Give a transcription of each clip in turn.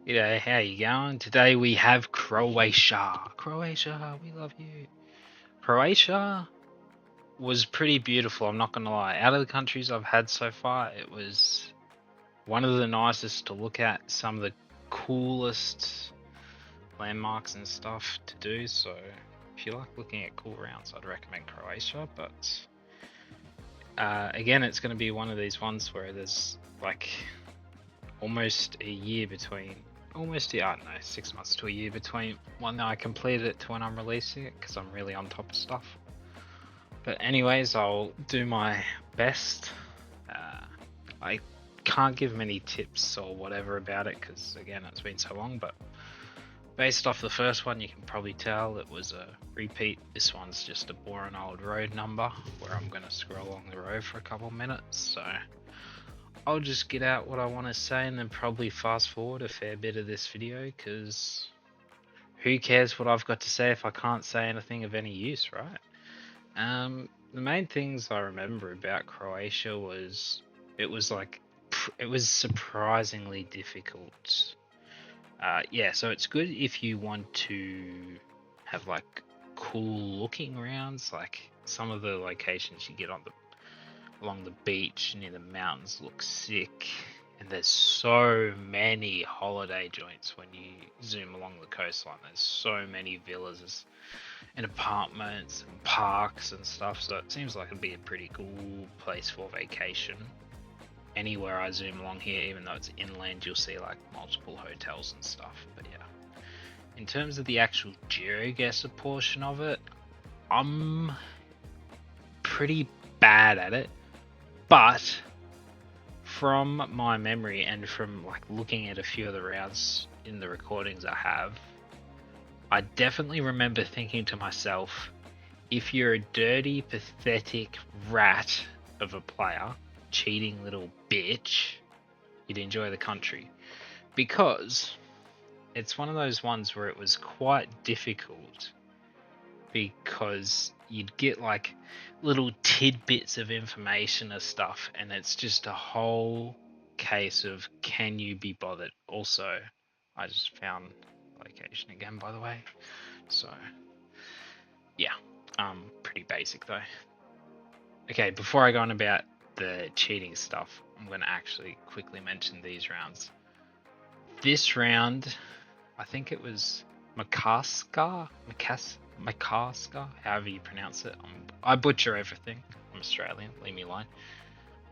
G'day, how you going? Today we have Croatia. Croatia, we love you. Croatia was pretty beautiful, I'm not gonna lie. Out of the countries I've had so far, it was one of the nicest to look at, some of the coolest landmarks and stuff to do. So if you like looking at cool rounds, I'd recommend Croatia. But again, it's going to be one of these ones where there's like almost a year between, I don't know, 6 months to a year between when I completed it to when I'm releasing it, because I'm really on top of stuff. But anyways, I'll do my best. I can't give many tips or whatever about it, because again, it's been so long, but based off the first one, you can probably tell it was a repeat. This one's just a boring old road number where I'm going to scroll along the road for a couple minutes, so I'll just get out what I want to say and then probably fast forward a fair bit of this video, because who cares what I've got to say if I can't say anything of any use, right? The main things I remember about Croatia was it was surprisingly difficult. Yeah, so it's good if you want to have like cool looking rounds, like some of the locations you get along the beach near the mountains look sick, and there's so many holiday joints when you zoom along the coastline. There's so many villas and apartments and parks and stuff, so it seems like it'd be a pretty cool place for vacation. Anywhere I zoom along here, even though it's inland, you'll see like multiple hotels and stuff. But yeah, in terms of the actual GeoGuessr portion of it, I'm pretty bad at it. But from my memory and from like looking at a few of the rounds in the recordings I have, I definitely remember thinking to myself, if you're a dirty, pathetic rat of a player, cheating little bitch, you'd enjoy the country. Because it's one of those ones where it was quite difficult, because you'd get like little tidbits of information and stuff, and it's just a whole case of can you be bothered. Also, I just found location again, by the way, so yeah, pretty basic though. Okay, before I go on about the cheating stuff, I'm going to actually quickly mention these rounds. This round, I think it was Makarska, however you pronounce it. I butcher everything. I'm Australian, leave me alone.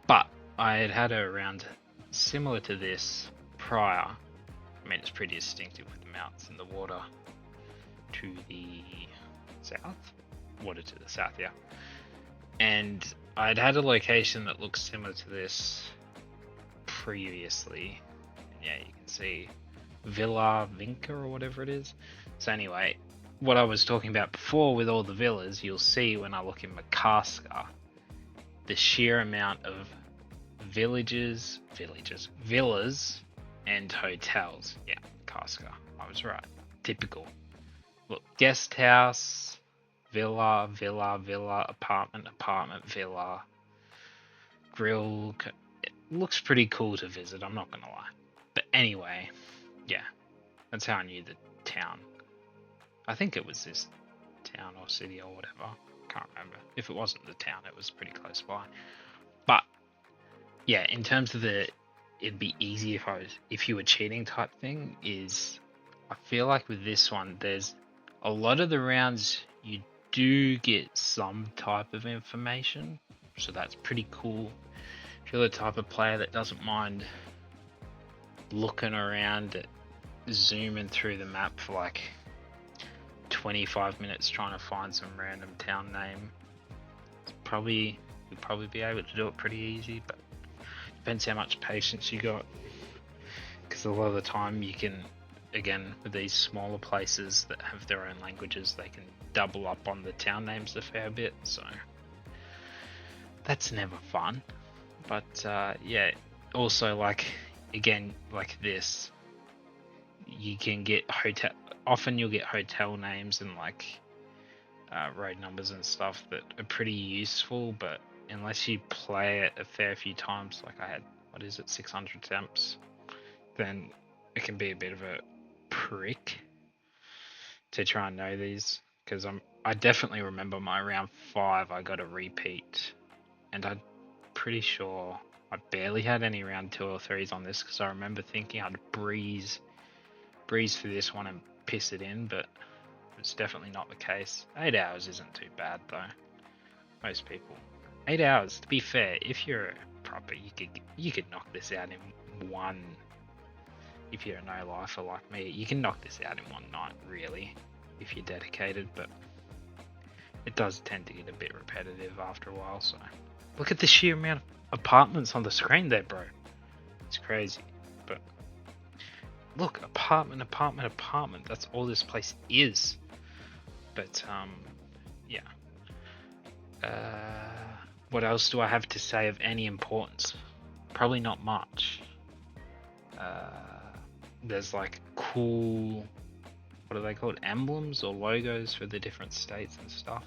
But I had a round similar to this prior. I mean, it's pretty distinctive with the mountains and the water to the south. Water to the south, yeah. And I'd had a location that looks similar to this previously. And yeah, you can see Villa Vinca or whatever it is. So anyway, what I was talking about before with all the villas, you'll see when I look in Makarska, the sheer amount of villas and hotels. Yeah, Makarska, I was right. Typical. Look, guest house, villa, apartment, villa, grill. It looks pretty cool to visit, I'm not gonna lie. But anyway, yeah, that's how I knew the town. I think it was this town or city or whatever. Can't remember. If it wasn't the town, it was pretty close by. But yeah, in terms of it'd be easy if you were cheating type thing. I feel like with this one, there's a lot of the rounds you do get some type of information, so that's pretty cool. If you're the type of player that doesn't mind looking around at zooming through the map for like 25 minutes trying to find some random town name, you'll probably be able to do it pretty easy, but depends how much patience you got, because a lot of the time you can, again, with these smaller places that have their own languages, they can double up on the town names a fair bit, so that's never fun. But yeah, also like, again, like this, you can get often you'll get hotel names and like road numbers and stuff that are pretty useful, but unless you play it a fair few times, like I had, 600 attempts, then it can be a bit of a prick to try and know these, because I definitely remember my round 5 I got a repeat, and I'm pretty sure I barely had any round 2 or 3s on this, because I remember thinking I'd breeze through this one and piss it in, but it's definitely not the case. 8 hours isn't too bad though. Most people. 8 hours, to be fair, if you're a proper, you could knock this out in one. If you're a no-lifer like me, you can knock this out in one night, really, if you're dedicated, but it does tend to get a bit repetitive after a while, so. Look at the sheer amount of apartments on the screen there, bro. It's crazy, but look, apartment, that's all this place is. But, yeah. What else do I have to say of any importance? Probably not much. There's like cool, what are they called? Emblems or logos for the different states and stuff.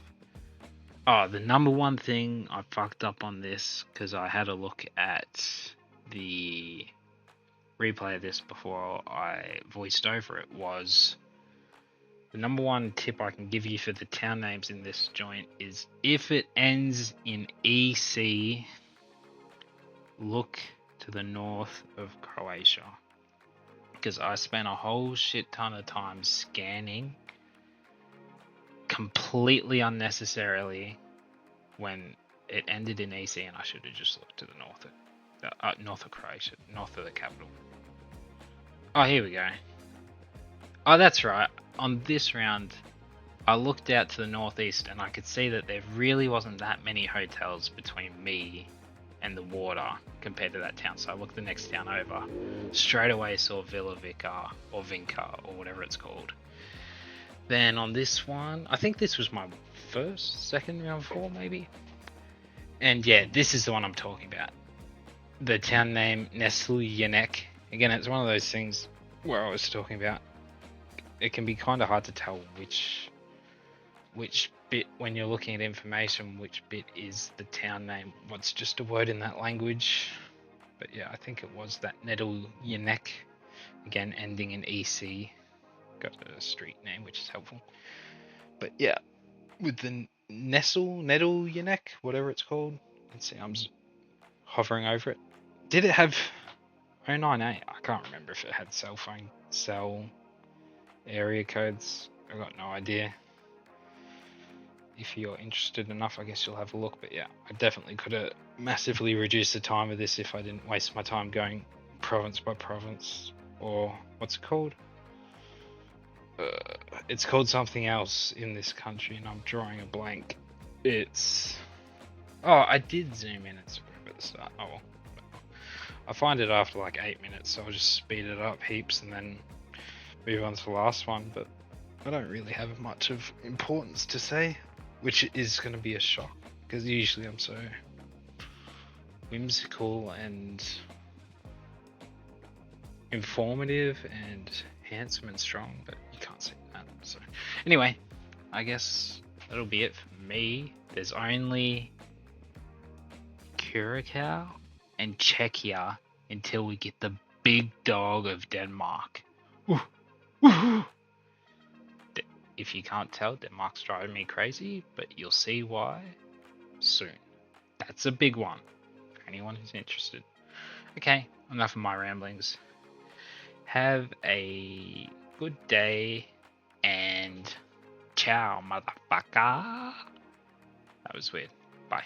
Oh, the number one thing I fucked up on this, because I had a look at the replay of this before I voiced over it, was the number one tip I can give you for the town names in this joint is if it ends in EC, look to the north of Croatia. Because I spent a whole shit ton of time scanning completely unnecessarily when it ended in EC, and I should have just looked to the north of Croatia, north of the capital. Oh, here we go. Oh, that's right. On this round, I looked out to the northeast and I could see that there really wasn't that many hotels between me and the water compared to that town. So I looked the next town over. Straight away saw Villa Vicar or Vinca or whatever it's called. Then on this one, I think this was my second round 4 maybe. And yeah, this is the one I'm talking about. The town name Nesljanek. Again, it's one of those things where I was talking about. It can be kind of hard to tell which bit, when you're looking at information, which bit is the town name, what's just a word in that language. But yeah, I think it was that Nedeljanek, again ending in EC, got a street name, which is helpful. But yeah, with the Nedeljanek, whatever it's called, let's see, I'm hovering over it. Did it have 098? I can't remember if it had cell area codes. I got no idea. If you're interested enough, I guess you'll have a look. But yeah, I definitely could have massively reduced the time of this if I didn't waste my time going province by province. Or what's it called? It's called something else in this country, and I'm drawing a blank. It's... Oh, I did zoom in and scrub at the start. Oh well. I find it after like 8 minutes, so I'll just speed it up heaps and then move on to the last one. But I don't really have much of importance to say, which is going to be a shock, because usually I'm so whimsical and informative and handsome and strong, but you can't see that. So anyway, I guess that'll be it for me. There's only Curacao and Czechia until we get the big dog of Denmark. If you can't tell, Denmark's driving me crazy, but you'll see why soon. That's a big one for anyone who's interested. Okay, enough of my ramblings. Have a good day and ciao, motherfucker. That was weird. Bye.